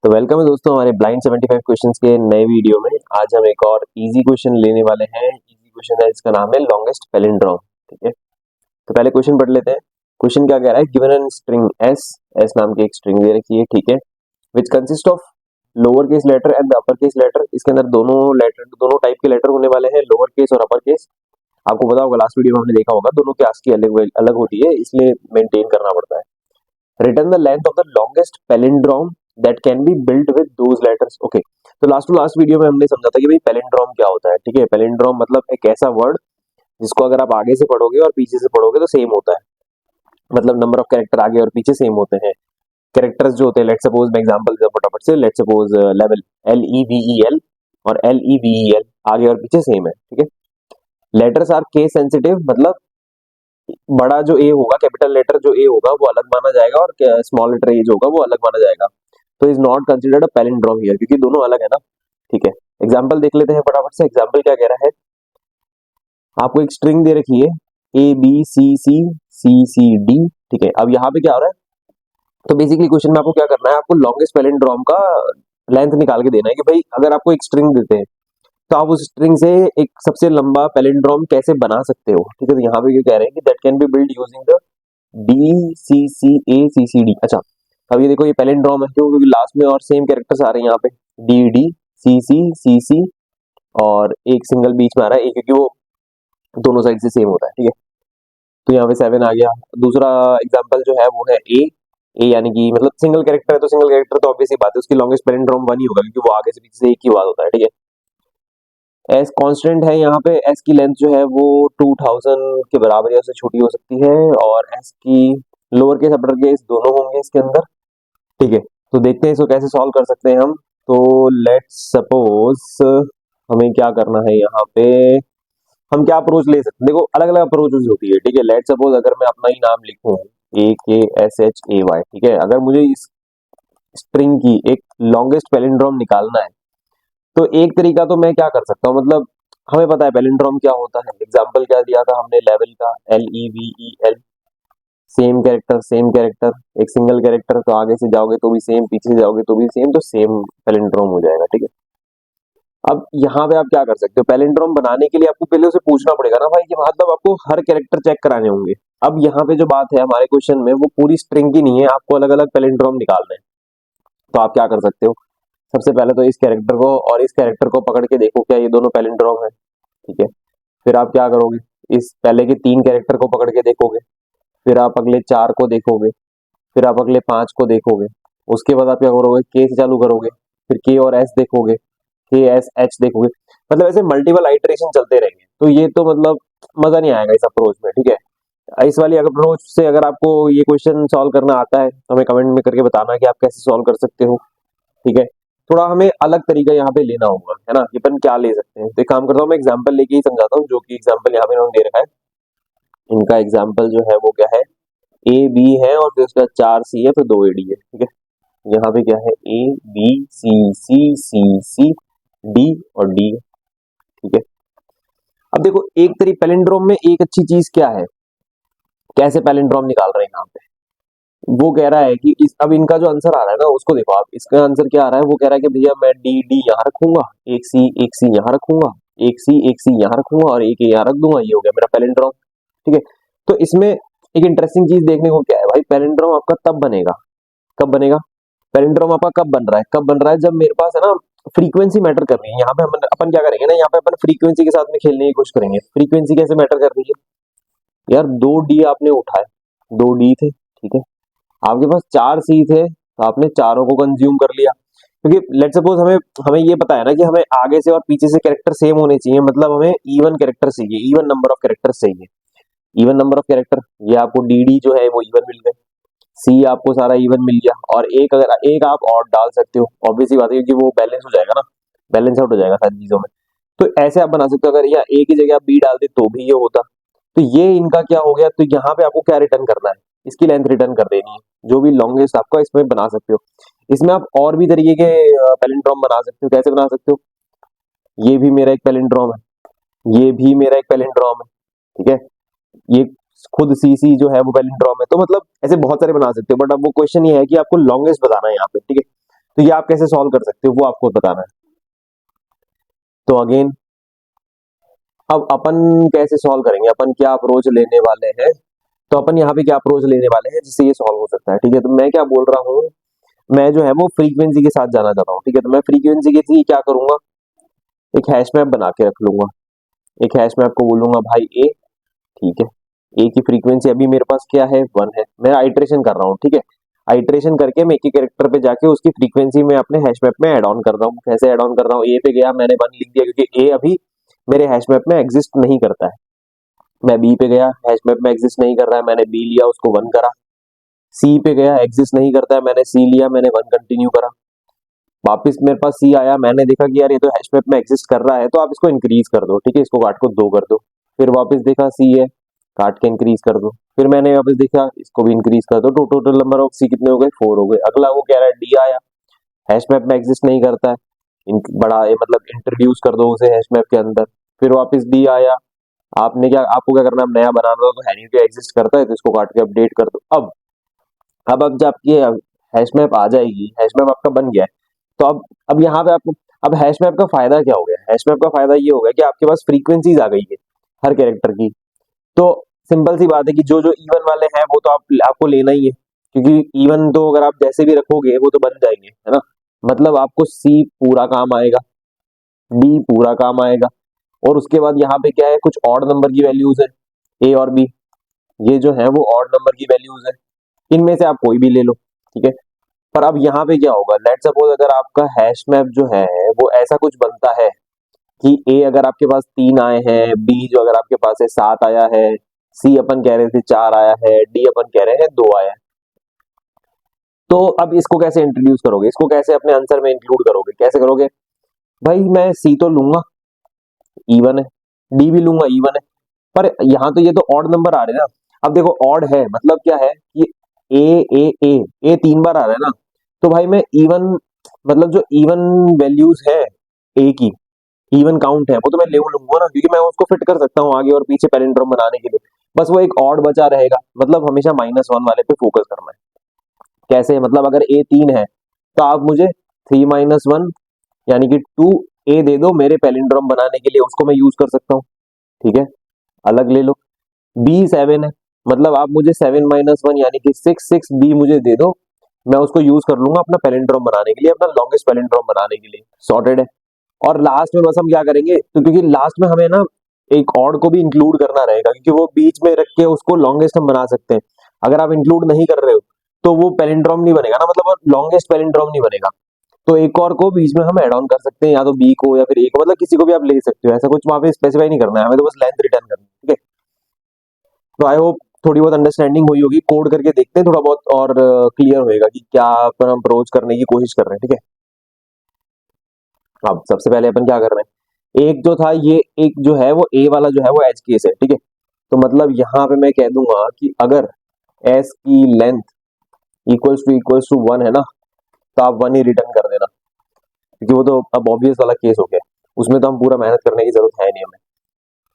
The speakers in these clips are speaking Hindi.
तो वेलकम है दोस्तों हमारे ब्लाइंड 75 क्वेश्चंस के नए वीडियो में। आज हम एक और इजी क्वेश्चन लेने वाले हैं। इजी क्वेश्चन है, इसका नाम है लॉन्गेस्ट पैलिंड्रोम। ठीक है, तो पहले क्वेश्चन पढ़ लेते हैं। क्वेश्चन क्या कह रहा है, given an string S, S नाम की एक स्ट्रिंग दे रखी है। ठीक है, which consist of lower case letter and upper case letter. इसके अंदर दोनों टाइप के लेटर होने वाले हैं, लोअर केस और अपर केस। आपको पता होगा, लास्ट वीडियो में हमने देखा होगा, दोनों की आस्की अलग अलग होती है, इसलिए मेंटेन करना पड़ता है। Return the length of the longest palindrome that can be built with those letters. Okay, तो लास्ट वीडियो में हमने समझा था कि भाई पैलिंड्रोम क्या होता है। ठीक है, पैलिंड्रोम मतलब एक ऐसा वर्ड जिसको अगर आप आगे से पढ़ोगे और पीछे से पढ़ोगे तो सेम होता है। मतलब नंबर ऑफ कैरेक्टर आगे और पीछे सेम होते हैं। कैरेक्टर्स जो होते हैं, लेट सपोज मैं एग्जांपल दे फटाफट से, लेट सपोज लेवल LEVEL और LEVEL आगे और पीछे सेम है। ठीक है, लेटर्स आर केस सेंसिटिव, मतलब बड़ा जो ए होगा, कैपिटल लेटर जो ए होगा वो अलग माना जाएगा और स्मॉल लेटर ए जो होगा वो अलग माना जाएगा। तो is not considered a palindrome here, क्योंकि दोनों अलग है ना। ठीक है, एग्जांपल देख लेते हैं फटाफट से। एग्जांपल क्या कह रहा है, आपको एक स्ट्रिंग दे रखी है ABCCCCD। ठीक है, अब यहाँ पे क्या हो रहा है, तो बेसिकली क्वेश्चन में आपको क्या करना है, आपको लॉन्गेस्ट पैलिंड्रोम का लेंथ निकाल के देना है कि भाई अगर आपको एक स्ट्रिंग देते हैं तो आप उस स्ट्रिंग से एक सबसे लंबा पैलिंड्रोम कैसे बना सकते हो। ठीक है, तो यहाँ पे क्या कह रहे हैं कि that can be build using the DCCACCD। अच्छा, अब ये देखो, ये पैलिंड्रोम है क्यों, क्योंकि लास्ट में और सेम कैरेक्टर्स आ रहे हैं यहाँ पे, DDCCCC और एक सिंगल बीच में आ रहा है ए, क्योंकि वो दोनों साइड से सेम होता है। ठीक है, तो यहाँ पे 7 आ गया। दूसरा एग्जाम्पल जो है वो है ए यानी कि मतलब सिंगल कैरेक्टर है, तो सिंगल कैरेक्टर तो ऑब्वियसली बात है उसकी लॉन्गेस्ट पैलिंड्रोम 1 ही होगा, क्योंकि वो आगे से पीछे से एक ही बात होता है। ठीक है, एस कांस्टेंट है यहाँ पे, एस की लेंथ जो है वो 2000 के बराबर या उससे छोटी हो सकती है, और एस की लोअर केस अपर केस दोनों होंगे इसके अंदर। ठीक है, तो देखते हैं इसको कैसे सॉल्व कर सकते हैं हम। तो लेट्स सपोज हमें क्या करना है यहाँ पे, हम क्या अप्रोच ले सकते हैं। देखो अलग अलग अप्रोचेस होती है। ठीक है, लेट्स सपोज अगर मैं अपना ही नाम लिखूं AKSHAY, ठीक है, अगर मुझे इस स्ट्रिंग की एक लॉन्गेस्ट पैलिंड्रोम निकालना है तो एक तरीका तो मैं क्या कर सकता हूँ, मतलब हमें पता है पैलिंड्रोम क्या होता है। एग्जाम्पल क्या दिया था हमने, लेवल का LEVEL, सेम कैरेक्टर, एक सिंगल कैरेक्टर, तो आगे से जाओगे तो भी सेम, पीछे से जाओगे तो भी सेम, तो सेम पैलिंड्रोम हो जाएगा। ठीक है, अब यहाँ पे आप क्या कर सकते हो, पैलिंड्रोम बनाने के लिए आपको पहले उसे पूछना पड़ेगा ना भाई कि मतलब आपको हर कैरेक्टर चेक कराने होंगे। अब यहाँ पे जो बात है हमारे क्वेश्चन में, वो पूरी स्ट्रिंग की नहीं है, आपको अलग अलग पैलिंड्रोम निकालना है। तो आप क्या कर सकते हो, सबसे पहले तो इस कैरेक्टर को और इस कैरेक्टर को पकड़ के देखो क्या ये दोनों पैलिंड्रोम है। ठीक है, फिर आप क्या करोगे, इस पहले के 3 कैरेक्टर को पकड़ के देखोगे, फिर आप अगले 4 को देखोगे, फिर आप अगले 5 को देखोगे, उसके बाद आप क्या करोगे, के से चालू करोगे, फिर के और एस देखोगे, KSH देखोगे, मतलब ऐसे मल्टीपल आइटरेशन चलते रहेंगे। तो ये तो मतलब मजा नहीं आएगा इस अप्रोच में। ठीक है, इस वाली अप्रोच से अगर आपको ये क्वेश्चन सॉल्व करना आता है तो हमें कमेंट में करके बताना कि आप कैसे सॉल्व कर सकते हो। ठीक है, थोड़ा हमें अलग तरीका यहाँ पे लेना होगा, है ना, कि अपन क्या ले सकते हैं। तो एक काम करता हूँ, मैं एग्जांपल लेके ही समझाता हूँ, जो कि एग्जांपल यहाँ पे इन्होंने दे रखा है। इनका एग्जांपल जो है वो क्या है, AB है और फिर उसका 4C है, फिर 2AD है। ठीक है, यहाँ पे क्या है, ABCCCCD और D। ठीक है, अब देखो एक तरीके पैलिंड्रोम में एक अच्छी चीज क्या है, कैसे पैलिंड्रोम निकाल रहे हैं यहाँ पे, वो कह रहा है कि अब इनका जो आंसर आ रहा है ना उसको देखो आप, इसका आंसर क्या आ रहा है, वो कह रहा है कि भैया मैं D यहाँ रखूंगा, एक सी यहाँ रखूंगा, एक सी यहाँ रखूंगा और एक यहाँ रख दूंगा, ये हो गया मेरा पैलिंड्रोम। ठीक है, तो इसमें एक इंटरेस्टिंग चीज देखने को क्या है भाई, पैलिंड्रोम आपका तब बनेगा, कब बनेगा, पैलिंड्रोम आपका कब बन रहा है, जब मेरे पास है ना फ्रीक्वेंसी मैटर कर रही है। यहाँ पे हम अपन क्या करेंगे ना, यहाँ पे अपन फ्रीक्वेंसी के साथ में खेलने की कोशिश करेंगे। फ्रीक्वेंसी कैसे मैटर कर रही है यार, 2D आपने उठाए, 2D थे, ठीक है, आपके पास 4C थे, तो आपने चारों को कंज्यूम कर लिया, क्योंकि लेट सपोज हमें हमें ये पता है ना कि हमें आगे से और पीछे से कैरेक्टर सेम होने चाहिए, मतलब हमें इवन कैरेक्टर चाहिए, इवन नंबर ऑफ कैरेक्टर चाहिए, इवन नंबर ऑफ कैरेक्टर। ये आपको DD जो है वो इवन मिल गए, C आपको सारा इवन मिल गया, और एक अगर एक आप और डाल सकते हो, ऑब्वियसली बात है, क्योंकि वो बैलेंस हो जाएगा ना, बैलेंस आउट हो जाएगा सारी चीजों में। तो ऐसे आप बना सकते हो, अगर या A की जगह आप B डालते तो भी ये होता। तो ये इनका क्या हो गया, तो यहाँ पे आपको क्या रिटर्न करना है, इसकी लेंथ रिटर्न कर देनी है, जो भी लॉन्गेस्ट आपका इसमें बना सकते हो। इसमें आप और भी तरीके के पैलिंड्रोम बना सकते हो, कैसे बना सकते हो, ये भी मेरा एक पैलिंड्रोम है, ये भी मेरा एक पैलिंड्रोम है। ठीक है, ये खुद CC जो है वो पैलिंड्रोम है, तो मतलब ऐसे बहुत सारे बना सकते हो, बट अब वो क्वेश्चन ये है कि आपको लॉन्गेस्ट बताना है यहाँ पे। ठीक है, तो ये आप कैसे सॉल्व कर सकते हो वो आपको बताना है। तो अगेन अब अपन कैसे सॉल्व करेंगे, अपन क्या अप्रोच लेने वाले हैं, तो अपन यहाँ पे क्या अप्रोच लेने वाले हैं जिससे ये सॉल्व हो सकता है। ठीक है, तो मैं क्या बोल रहा हूँ, मैं जो है वो फ्रीक्वेंसी के साथ जाना चाहता हूँ। ठीक है, तो मैं फ्रीक्वेंसी के लिए क्या करूंगा, एक हैश मैप बना के रख लूंगा। एक हैश मैप को बोलूंगा भाई ए। ठीक है, ए की फ्रीक्वेंसी अभी मेरे पास क्या है, 1 है। मैं आइट्रेशन कर रहा हूँ। ठीक है, आइट्रेशन करके मैं एक ही कैरेक्टर पे जाके उसकी फ्रीक्वेंसी में अपने हैश मैप में ऐड ऑन कर रहा हूँ। कैसे ऐड ऑन कर रहा हूँ, ए पे गया, मैंने 1 लिख दिया क्योंकि ए अभी मेरे हैश मैप में एग्जिस्ट नहीं करता है। मैं बी पे गया, हैश मैप में एग्जिस्ट नहीं कर रहा है, मैंने बी लिया, उसको 1 करा। सी पे गया, एग्जिस्ट नहीं करता है, मैंने सी लिया, मैंने 1 कंटिन्यू करा। वापस मेरे पास सी आया, मैंने देखा कि यार ये तो हैश मैप में एग्जिस्ट कर रहा है, तो आप इसको इंक्रीज कर दो। ठीक है, इसको काट को 2 कर दो। फिर वापस देखा सी है, काट के इंक्रीज कर दो। फिर मैंने वापस देखा, इसको भी इंक्रीज कर दो। तो टोटल नंबर ऑफ सी कितने हो गए, 4 हो गए। अगला वो कह रहा है डी आया, हैश मैप में एग्जिस्ट नहीं करता है, बड़ा मतलब इंट्रोड्यूस कर दो उसे हैश मैप के अंदर। फिर वापस डी आया, आपने क्या, आपको क्या करना है, नया बनाना तो है नहीं, तो एग्जिस्ट करता है, तो इसको काट के अपडेट कर दो। अब जब आपकी हैश मैप आ जाएगी, हैश मैप आपका बन गया है, तो अब यहाँ पे आपको, अब हैश मैप का फायदा क्या हो गया, हैश मैप का फायदा ये हो गया कि आपके पास फ्रीक्वेंसीज आ गई है हर कैरेक्टर की। तो सिंपल सी बात है कि जो जो इवन वाले हैं वो तो आपको लेना ही है, क्योंकि इवन तो अगर आप जैसे भी रखोगे वो तो बन जाएंगे, है ना। मतलब आपको सी पूरा काम आएगा, डी पूरा काम आएगा, और उसके बाद यहाँ पे क्या है, कुछ ऑड नंबर की वैल्यूज है, ए और बी, ये जो है वो ऑड नंबर की वैल्यूज है। इनमें से आप कोई भी ले लो। ठीक है, पर अब यहाँ पे क्या होगा, लेट सपोज अगर आपका हैश मैप जो है वो ऐसा कुछ बनता है कि ए अगर आपके पास 3 आए हैं, बी जो अगर आपके पास है 7 आया है, सी अपन कह रहे थे 4 आया है, डी अपन कह रहे हैं 2 आया है। तो अब इसको कैसे इंट्रोड्यूस करोगे, इसको कैसे अपने आंसर में इंक्लूड करोगे, कैसे करोगे, भाई मैं सी तो लूंगा, इवन है, डी भी लूंगा, इवन है, पर यहाँ तो ये तो ऑड नंबर आ रहे हैं ना। अब देखो ऑड है मतलब क्या है कि ए ए ए ए 3 बार आ रहा है ना, तो भाई मैं इवन, मतलब जो इवन वैल्यूज है ए की, इवन काउंट है, वो तो मैं ले लूंगा ना, क्योंकि मैं उसको फिट कर सकता हूँ आगे और पीछे पैलिंड्रोम बनाने के लिए। बस वो एक ऑड बचा रहेगा, मतलब हमेशा -1 वाले पे फोकस करना है। कैसे, मतलब अगर ए 3 है तो आप मुझे 3 - 1 यानी कि 2 ए दे दो मेरे पैलिंड्रोम बनाने के लिए, उसको मैं यूज कर सकता हूँ। ठीक है, अलग ले लो। बी 7 है, मतलब आप मुझे 7 - 1 यानी कि 6 बी मुझे दे दो, मैं उसको यूज कर लूंगा अपना पैलिंड्रोम बनाने के लिए, अपना लॉन्गेस्ट पैलिंड्रोम बनाने के लिए। सॉर्टेड है। और लास्ट में बस हम क्या करेंगे, तो क्योंकि लास्ट में हमें ना एक ऑड को भी इंक्लूड करना रहेगा, क्योंकि वो बीच में रख के उसको लॉन्गेस्ट हम बना सकते हैं। अगर आप इंक्लूड नहीं कर रहे हो तो वो पैलिंड्रोम नहीं बनेगा ना, मतलब लॉन्गेस्ट पैलिंड्रोम नहीं बनेगा। तो एक और को बीच में हम ऐड ऑन कर सकते हैं, या तो बी को या फिर ए को, मतलब किसी को भी आप ले सकते हो, ऐसा कुछ वहां पे स्पेसिफाई नहीं करना है हमें, तो बस लेंथ रिटर्न करनी है। ठीक है, तो आई होप थोड़ी बहुत अंडरस्टैंडिंग हुई होगी। कोड करके देखते हैं थोड़ा बहुत और क्लियर होएगा कि क्या अपन हम अप्रोच करने की कोशिश कर रहे हैं। ठीक है, अब सबसे पहले अपन क्या कर रहे हैं, एक जो था ये, एक जो है वो ए वाला जो है वो एज केस है। ठीक है, तो मतलब यहाँ पे मैं कह दूंगा कि अगर एस की लेंथ इक्वल्स टू 1 है ना, तो आप 1 ही रिटर्न कर देना, क्योंकि वो तो अब ऑब्वियस वाला केस हो गया, उसमें तो हम पूरा मेहनत करने की जरूरत है नहीं हमें।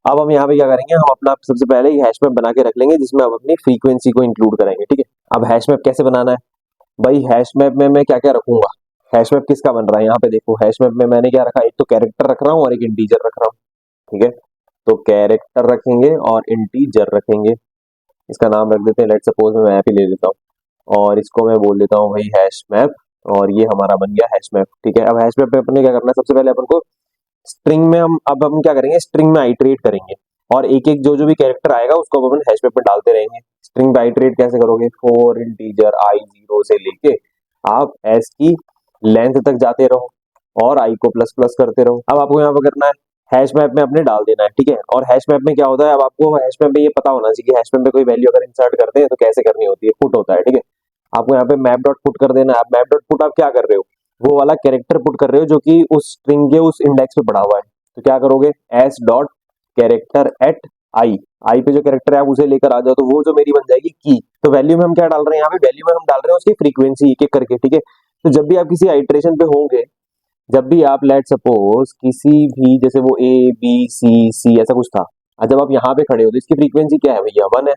अब हम यहाँ पे क्या करेंगे, हम अपना सबसे पहले ही हैश मैप बना के रख लेंगे जिसमें हम अपनी फ्रीक्वेंसी को इंक्लूड करेंगे। ठीक है, अब हैश मैप कैसे बनाना है, भाई हैश मैप में मैं क्या क्या रखूंगा, हैश मैप किसका बन रहा है, यहाँ पे देखो हैश मैप में मैंने क्या रखा, एक तो कैरेक्टर रख रहा हूँ और एक इंटीजर रख रहा हूँ। ठीक है, तो कैरेक्टर रखेंगे और इंटीजर रखेंगे, इसका नाम रख देते हैं, लेट सपोज मैं मैप ही ले लेता हूँ, और इसको मैं बोल देता हूँ भाई हैश मैप, और ये हमारा बन गया हैश मैप। ठीक है, अब हैश मैप में अपने क्या करना है, सबसे पहले अपन को स्ट्रिंग में हम क्या करेंगे, स्ट्रिंग में आइटरेट करेंगे, और एक एक जो जो भी कैरेक्टर आएगा उसको अपन हैश मैप में डालते रहेंगे। स्ट्रिंग में आइटरेट कैसे करोगे, 4 इंटीजर आई 0 से लेके आप एस की लेंथ तक जाते रहो और आई को प्लस प्लस करते रहो। अब आपको यहाँ पर करना है, हैश मैप में अपने डाल देना है। ठीक है, और हैश मैप में क्या होता है, अब आपको हैश मैप में ये पता होना चाहिए कि हैश मैप में कोई वैल्यू अगर इंसर्ट करते हैं तो कैसे करनी होती है, पुट होता है। ठीक है, आपको यहाँ पे मैप डॉट पुट कर देना है। आप मैप डॉट पुट आप क्या कर रहे हो, वो वाला कैरेक्टर पुट कर रहे हो जो कि उस स्ट्रिंग के उस इंडेक्स पे पड़ा हुआ है, तो क्या करोगे, एस डॉट कैरेक्टर एट आई, आई पे जो कैरेक्टर है आप उसे लेकर आ जाओ, तो वो जो मेरी बन जाएगी की। तो वैल्यू में हम क्या डाल रहे हैं, यहाँ पे वैल्यू में हम डाल रहे हैं उसकी फ्रीक्वेंसी एक एक करके। ठीक है, तो जब भी आप किसी आइट्रेशन पे होंगे, जब भी आप लेट सपोज किसी भी, जैसे वो ए बी सी सी ऐसा कुछ था, जब आप यहाँ पे खड़े हो तो इसकी फ्रीक्वेंसी क्या है भैया, 1 है।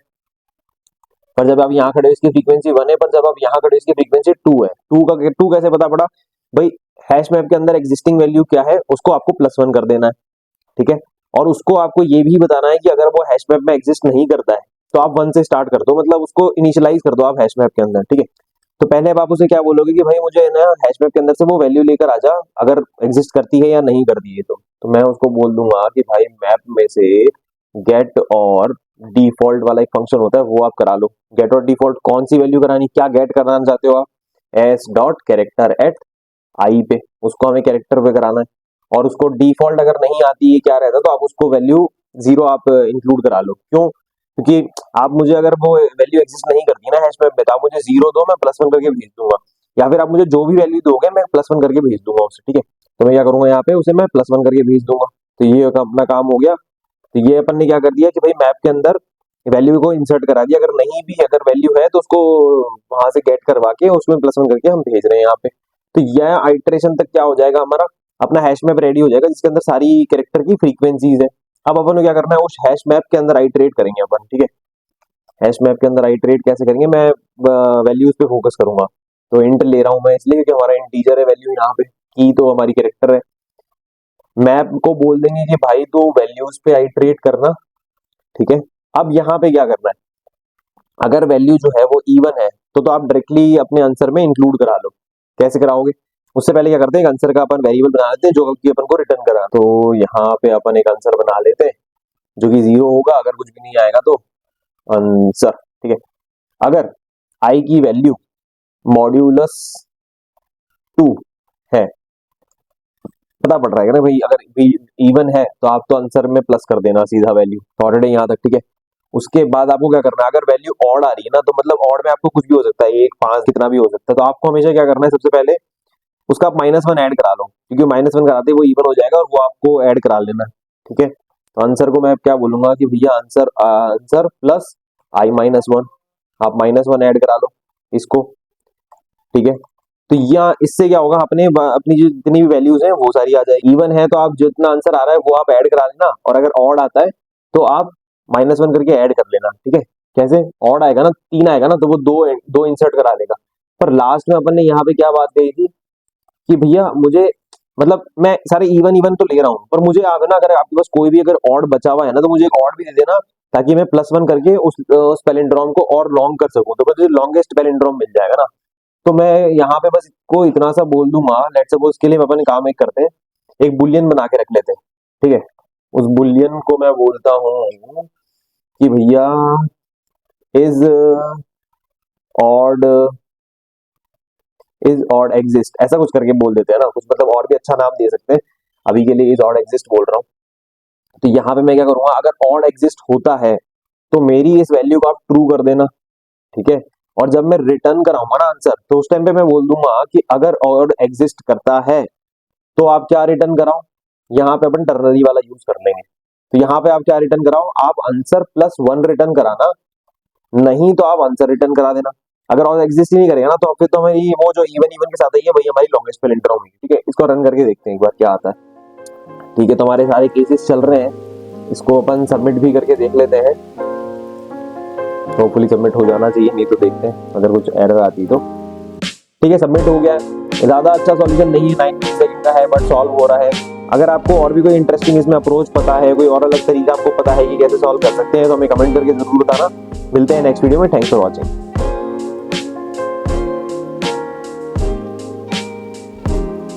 पर जब आप यहाँ खड़े हो इसकी फ्रीक्वेंसी 1 है, पर जब आप यहाँ खड़े हो इसकी फ्रीक्वेंसी 2 है। 2 कैसे पता पड़ा, भाई हैश मैप के अंदर एग्जिस्टिंग वैल्यू क्या है उसको आपको +1 कर देना है, ठीक है। और उसको आपको ये भी बताना है कि अगर वो हैश मैप में एग्जिस्ट नहीं करता है तो आप 1 से स्टार्ट कर दो, मतलब उसको इनिशियलाइज कर दो आप हैश मैप के अंदर, ठीक है। तो पहले अब आप उसे क्या बोलोगे कि भाई मुझे ना हैश मैप के अंदर से वो वैल्यू लेकर आ जा, अगर एग्जिस्ट करती है या नहीं करती है तो मैं उसको बोल दूंगा कि भाई मैप में से गेट और डिफॉल्ट वाला एक फंक्शन होता है वो आप करा लो। गेट और डिफॉल्ट कौन सी वैल्यू करानी, क्या गेट कराना चाहते हो आप, एस डॉट कैरेक्टर एट आई पे, उसको हमें कैरेक्टर पे कराना है। और उसको डिफॉल्ट अगर नहीं आती है क्या रहता है तो आप उसको वैल्यू 0 आप इंक्लूड करा लो। क्यों? क्योंकि आप मुझे अगर वो वैल्यू एग्जिस्ट नहीं करती ना हैश मैप में तो आप मुझे 0 दो, मैं +1 करके भेज दूंगा, या फिर आप मुझे जो भी वैल्यू दोगे मैं +1 करके भेज दूंगा उसे, ठीक है। तो मैं क्या करूंगा यहाँ पे उसे मैं +1 करके भेज दूंगा। तो ये अपना काम हो गया। तो ये अपन ने क्या कर दिया कि भाई मैप के अंदर वैल्यू को इंसर्ट करा दिया, अगर नहीं भी अगर वैल्यू है तो उसको वहां से गेट करवा के उसमें +1 करके हम भेज रहे हैं यहाँ पे। तो यह आइटरेशन तक क्या हो जाएगा हमारा, अपना हैश मैप रेडी हो जाएगा जिसके अंदर सारी कैरेक्टर की फ्रीक्वेंसीज है। अब अपन को क्या करना है, उस हैश मैप के अंदर आइटरेट करेंगे अपन, ठीक है। हैश मैप के अंदर आइटरेट कैसे करेंगे, मैं वैल्यूज पे फोकस करूंगा। तो इंट ले रहा हूं मैं इसलिए क्योंकि हमारा इंटीजर है वैल्यू यहाँ पे, की तो हमारी कैरेक्टर है। मैप को बोल देंगे कि भाई तो वैल्यूज पे आइटरेट करना, ठीक है। अब यहाँ पे क्या करना है, अगर वैल्यू जो है वो इवन है तो आप डायरेक्टली अपने आंसर में इंक्लूड करा लो। कैसे कराओगे, उससे पहले क्या करते हैं, एक आंसर का अपन वेरिएबल बना लेते हैं जो कि अपन को रिटर्न करा। तो यहाँ पे अपन एक आंसर बना लेते हैं जो कि 0 होगा, अगर कुछ भी नहीं आएगा तो आंसर, ठीक है। अगर आई की वैल्यू मॉड्यूलस 2 है, पता पड़ रहा है ना भाई, अगर इवन है तो आप तो आंसर में प्लस कर देना सीधा वैल्यू, तो ऑलरेडी यहाँ तक, ठीक है। उसके बाद आपको क्या करना है, अगर वैल्यू ऑड आ रही है ना तो मतलब ऑड में आपको कुछ भी हो सकता है, 1 5 कितना भी हो सकता है, तो आपको हमेशा क्या करना है, सबसे पहले उसका आप -1 ऐड करा लो, क्योंकि -1 कराते वो इवन हो जाएगा और वो आपको ऐड करा लेना, ठीक है। तो आंसर को मैं क्या बोलूंगा कि भैया आंसर आंसर प्लस i-1, आप -1 ऐड करा लो इसको, ठीक है। तो या इससे क्या होगा, अपने अपनी जो जितनी भी वैल्यूज हैं वो सारी आ जाएगी। इवन है तो आप जितना आंसर आ रहा है वो आप ऐड करा लेना, और अगर ऑड आता है तो आप -1 करके ऐड कर लेना, ठीक है। कैसे, ऑड आएगा ना, 3 आएगा ना तो वो दो दो इंसर्ट करा लेगा। पर लास्ट में अपन ने यहाँ पे क्या बात कही थी कि भैया मुझे, मतलब मैं सारे इवन इवन तो ले रहा हूँ पर मुझे आप ना, अगर आपके पास कोई भी अगर ऑड बचा हुआ है ना तो मुझे एक ऑड भी दे देना, ताकि मैं +1 करके उस पैलिंड्रोम को और लॉन्ग कर सकूं, तो मुझे लॉन्गेस्ट पैलिंड्रोम मिल जाएगा ना। तो मैं यहाँ पे बस इसको इतना सा बोल दूंगा, लेट्स सपोज के लिए अपन काम एक करते हैं, एक बुलियन बना के रख लेते हैं, ठीक है। उस बुलियन को मैं बोलता हूँ कि भैया इज ऑड एग्जिस्ट, ऐसा कुछ करके बोल देते हैं ना, कुछ मतलब और भी अच्छा नाम दे सकते हैं, अभी के लिए इज ऑड एग्जिस्ट बोल रहा हूँ। तो यहाँ पे मैं क्या करूंगा, अगर ऑड एग्जिस्ट होता है तो मेरी इस वैल्यू को आप ट्रू कर देना, ठीक है। और जब मैं रिटर्न कराऊंगा ना आंसर, तो उस टाइम पे मैं बोल दूंगा कि अगर ऑड एग्जिस्ट करता है तो आप क्या रिटर्न कराओ, यहाँ पे अपन टर्नरी वाला यूज कर लेंगे। तो यहाँ पे आप क्या रिटर्न कराओ, आप आंसर +1 रिटर्न कराना, नहीं तो आप आंसर रिटर्न करा देना। अगर ऑड एग्जिस्ट ही नहीं करेगा ना तो फिर तो हमारी वो जो इवन इवन के साथ है वही हमारी लॉन्गेस्ट पैलिंड्रोम होगी, ठीक है। इसको रन करके देखते हैं एक बार क्या आता है, ठीक है। तो हमारे सारे केसेस चल रहे हैं, इसको अपन सबमिट भी करके देख लेते हैं, होपफुली सबमिट हो जाना चाहिए, नहीं तो देखते हैं अगर कुछ एरर आती तो, ठीक है। सबमिट हो गया, ज्यादा अच्छा सॉल्यूशन नहीं है, 9 सेकंड का है बट सॉल्व हो रहा है। अगर आपको और भी कोई इंटरेस्टिंग इसमें अप्रोच पता है, कोई और अलग तरीका आपको पता है कि कैसे सॉल्व कर सकते हैं तो हमें कमेंट करके जरूर बताना। मिलते हैं नेक्स्ट वीडियो में, थैंक्स फॉर वॉचिंग।